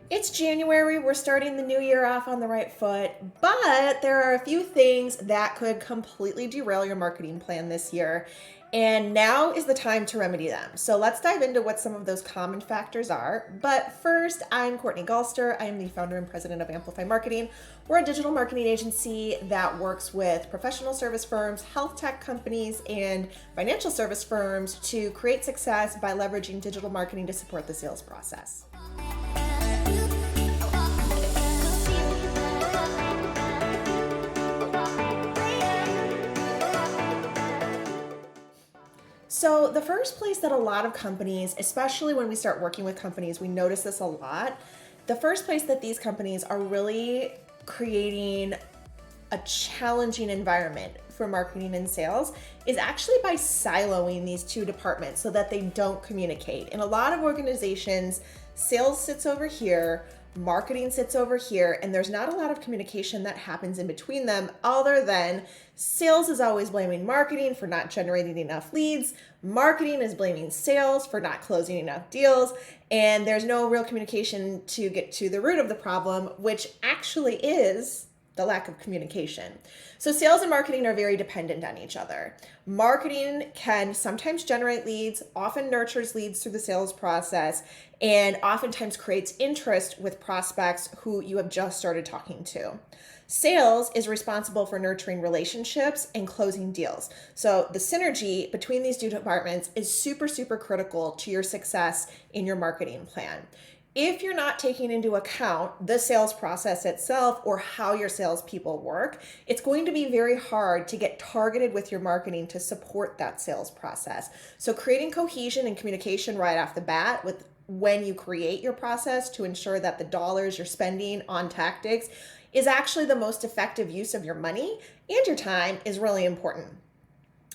It's January, we're starting the new year off on the right foot, but there are a few things that could completely derail your marketing plan this year, and now is the time to remedy them. So let's dive into what some of those common factors are. But first, I'm Courtney Gallster. I am the founder and president of Amplify Marketing. We're a digital marketing agency that works with professional service firms, health tech companies, and financial service firms to create success by leveraging digital marketing to support the sales process. So, the first place that a lot of companies, especially when we start working with companies, we notice this a lot. The first place that these companies are really creating a challenging environment for marketing and sales is actually by siloing these two departments so that they don't communicate. In a lot of organizations, sales sits over here, marketing sits over here, and there's not a lot of communication that happens in between them other than sales is always blaming marketing for not generating enough leads, marketing is blaming sales for not closing enough deals, and there's no real communication to get to the root of the problem, which actually is the lack of communication. So sales and marketing are very dependent on each other. Marketing can sometimes generate leads, often nurtures leads through the sales process, and oftentimes creates interest with prospects who you have just started talking to. Sales is responsible for nurturing relationships and closing deals. So the synergy between these two departments is super, super critical to your success in your marketing plan. If you're not taking into account the sales process itself or how your salespeople work, it's going to be very hard to get targeted with your marketing to support that sales process. So creating cohesion and communication right off the bat with when you create your process to ensure that the dollars you're spending on tactics is actually the most effective use of your money and your time is really important.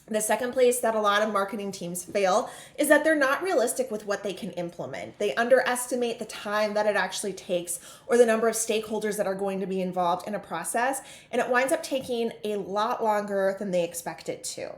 The second place that a lot of marketing teams fail is that they're not realistic with what they can implement. They underestimate the time that it actually takes or the number of stakeholders that are going to be involved in a process, and it winds up taking a lot longer than they expect it to.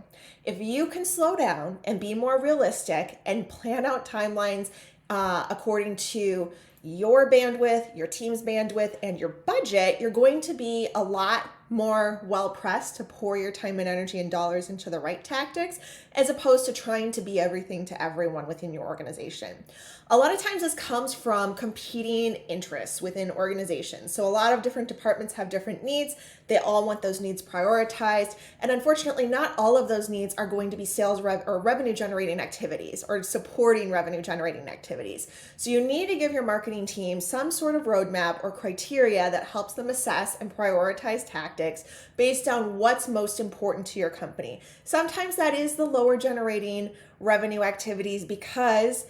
If you can slow down and be more realistic and plan out timelines according to your bandwidth, your team's bandwidth, and your budget, you're going to be a lot more well pressed to pour your time and energy and dollars into the right tactics as opposed to trying to be everything to everyone within your organization. A lot of times this comes from competing interests within organizations. So a lot of different departments have different needs. They all want those needs prioritized. And unfortunately, not all of those needs are going to be sales or revenue generating activities or supporting revenue generating activities. So you need to give your marketing team some sort of roadmap or criteria that helps them assess and prioritize tactics based on what's most important to your company. Sometimes that is the lower generating revenue activities because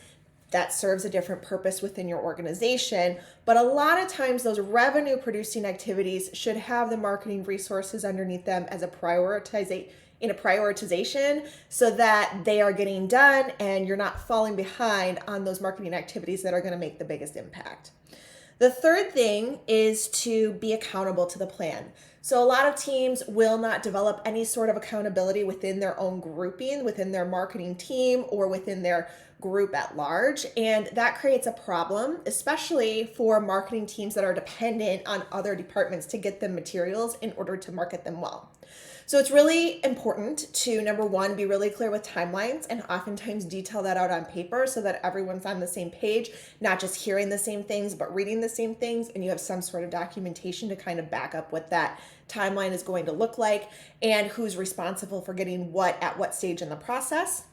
that serves a different purpose within your organization. But a lot of times those revenue producing activities should have the marketing resources underneath them as a prioritization so that they are getting done and you're not falling behind on those marketing activities that are going to make the biggest impact. The third thing is to be accountable to the plan. So a lot of teams will not develop any sort of accountability within their own grouping, within their marketing team, or within their group at large. And that creates a problem, especially for marketing teams that are dependent on other departments to get them materials in order to market them well. So it's really important to, number one, be really clear with timelines and oftentimes detail that out on paper so that everyone's on the same page, not just hearing the same things, but reading the same things, and you have some sort of documentation to kind of back up what that timeline is going to look like and who's responsible for getting what at what stage in the process.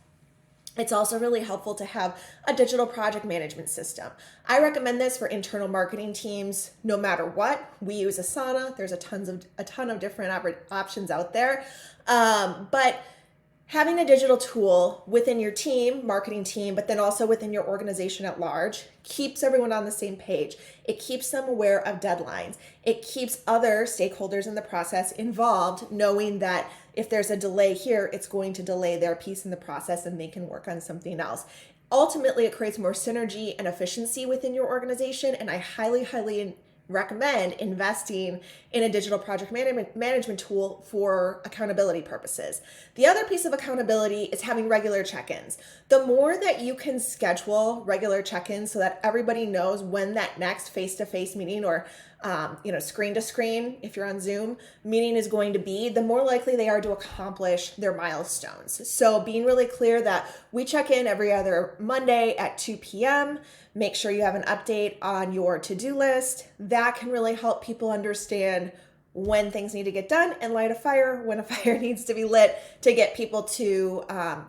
It's also really helpful to have a digital project management system. I recommend this for internal marketing teams no matter what. We use Asana. There's a ton of different options out there. But having a digital tool within your team, marketing team, but then also within your organization at large, keeps everyone on the same page. It keeps them aware of deadlines. It keeps other stakeholders in the process involved, knowing that if there's a delay here, it's going to delay their piece in the process and they can work on something else. Ultimately, it creates more synergy and efficiency within your organization, and I highly recommend investing in a digital project management tool for accountability purposes. The other piece of accountability is having regular check-ins. The more that you can schedule regular check-ins so that everybody knows when that next face-to-face meeting or screen to screen, if you're on Zoom, meeting is going to be, the more likely they are to accomplish their milestones. So being really clear that we check in every other Monday at 2 p.m., make sure you have an update on your to-do list. That can really help people understand when things need to get done and light a fire when a fire needs to be lit to get people to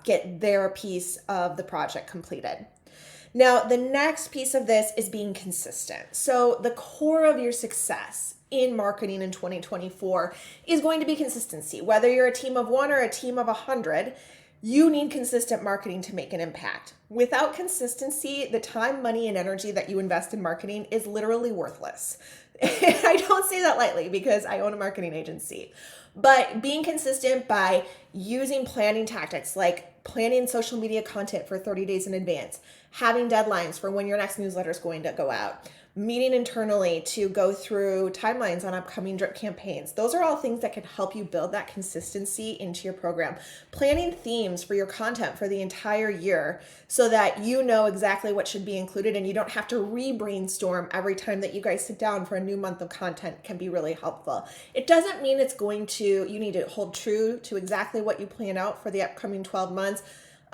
get their piece of the project completed. Now, the next piece of this is being consistent. So the core of your success in marketing in 2024 is going to be consistency. Whether you're a team of 1 or a team of 100, you need consistent marketing to make an impact. Without consistency, the time, money, and energy that you invest in marketing is literally worthless. I don't say that lightly because I own a marketing agency. But being consistent by using planning tactics like planning social media content for 30 days in advance, having deadlines for when your next newsletter is going to go out, meeting internally to go through timelines on upcoming drip campaigns. Those are all things that can help you build that consistency into your program. Planning themes for your content for the entire year so that you know exactly what should be included and you don't have to re-brainstorm every time that you guys sit down for a new month of content can be really helpful. It doesn't mean you need to hold true to exactly what you plan out for the upcoming 12 months.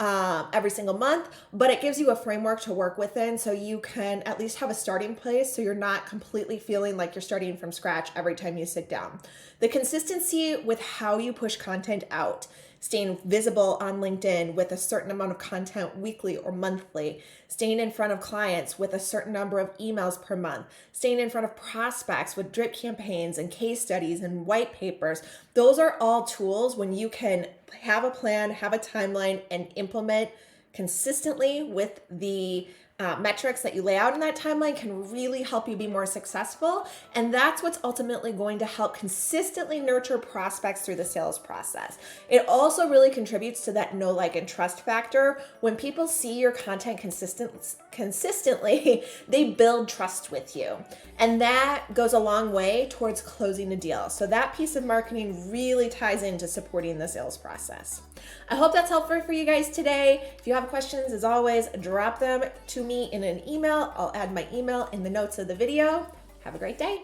Every single month, but it gives you a framework to work within so you can at least have a starting place so you're not completely feeling like you're starting from scratch every time you sit down. The consistency with how you push content out, staying visible on LinkedIn with a certain amount of content weekly or monthly, staying in front of clients with a certain number of emails per month, staying in front of prospects with drip campaigns and case studies and white papers. Those are all tools when you can have a plan, have a timeline, and implement consistently with the metrics that you lay out in that timeline can really help you be more successful. And that's what's ultimately going to help consistently nurture prospects through the sales process. It also really contributes to that know, like, and trust factor. When people see your content consistently, they build trust with you. And that goes a long way towards closing a deal. So that piece of marketing really ties into supporting the sales process. I hope that's helpful for you guys today. If you have questions, as always, drop them to me in an email. I'll add my email in the notes of the video. Have a great day.